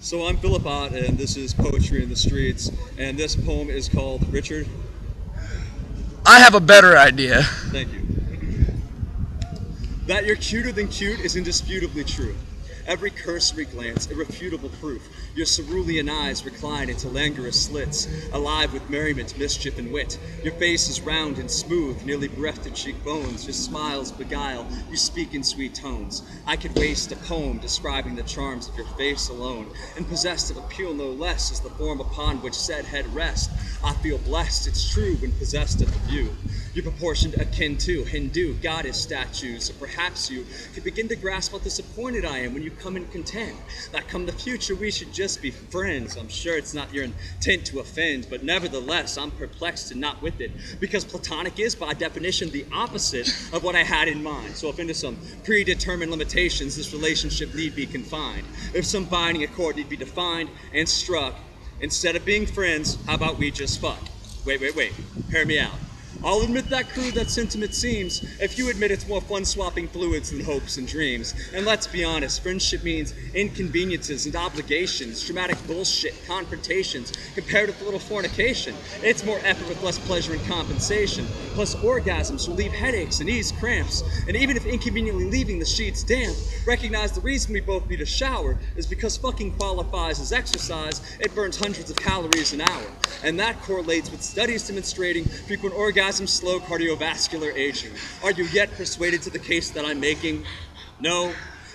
So I'm Philip Ott, and this is Poetry in the Streets, and this poem is called Richard. I have a better idea. Thank you. That you're cuter than cute is indisputably true. Every cursory glance, irrefutable proof. Your cerulean eyes recline into languorous slits, alive with merriment, mischief, and wit. Your face is round and smooth, nearly bereft of cheekbones. Your smiles beguile, you speak in sweet tones. I could waste a poem describing the charms of your face alone, and possessed of appeal no less is the form upon which said head rests. I feel blessed, it's true, when possessed of the view. You're proportioned akin to Hindu goddess statues, so perhaps you could begin to grasp how disappointed I am when you come and contend that come the future we should just be friends. I'm sure it's not your intent to offend, but nevertheless I'm perplexed and not with it, because platonic is by definition the opposite of what I had in mind. So if into some predetermined limitations this relationship need be confined, if some binding accord need be defined and struck, instead of being friends, how about we just fuck? Wait, hear me out. I'll admit that crude that sentiment seems, if you admit it's more fun swapping fluids than hopes and dreams. And let's be honest, friendship means inconveniences and obligations, dramatic bullshit, confrontations, compared with a little fornication. It's more effort with less pleasure and compensation, plus orgasms relieve headaches and ease cramps. And even if inconveniently leaving the sheets damp, recognize the reason we both need a shower is because fucking qualifies as exercise. It burns hundreds of calories an hour. And that correlates with studies demonstrating frequent orgasms, slow cardiovascular aging. Are you yet persuaded to the case that I'm making? No?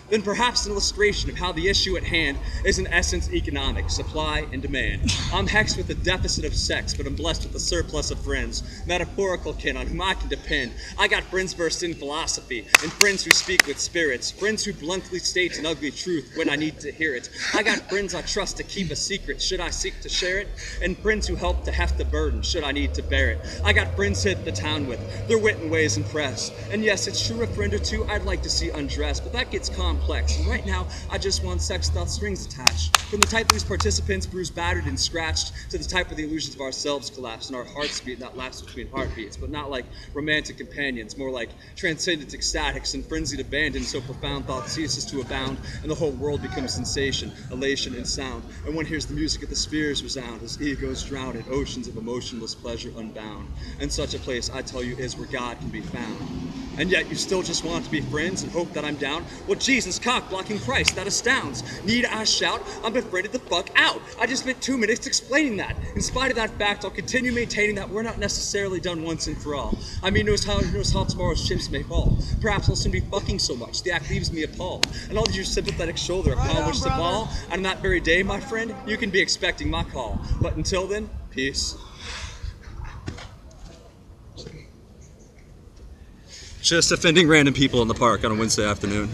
Then perhaps an illustration of how the issue at hand is in essence economic, supply and demand. I'm hexed with a deficit of sex, but I'm blessed with a surplus of friends, metaphorical kin on whom I can depend. I got friends versed in philosophy, and friends who speak with spirits, friends who bluntly state an ugly truth when I need to hear it. I got friends I trust to keep a secret, should I seek to share it, and friends who help to heft the burden, should I need to bear it. I got friends to hit the town with, their wit and ways impress. And yes, it's true, a friend or two I'd like to see undressed, but that gets complex. And right now, I just want sex without strings attached. From the type whose participants bruised, battered, and scratched, to the type where the illusions of ourselves collapse and our hearts beat, not lapse between heartbeats, but not like romantic companions, more like transcendent ecstatics and frenzied abandon, so profound thought ceases to abound, and the whole world becomes sensation, elation, and sound. And one hears the music of the spheres resound, as egos drown in oceans of emotionless pleasure unbound. And such a place, I tell you, is where God can be found. And yet you still just want to be friends and hope that I'm down? Well, Jesus, cock-blocking Christ, that astounds. Need I shout? I'm befriended the fuck out. I just spent 2 minutes explaining that. In spite of that fact, I'll continue maintaining that we're not necessarily done once and for all. I mean, knows how tomorrow's chips may fall. Perhaps I'll soon be fucking so much, the act leaves me appalled. And I'll use your sympathetic shoulder upon which to fall. And on that very day, my friend, you can be expecting my call. But until then, peace. Just offending random people in the park on a Wednesday afternoon.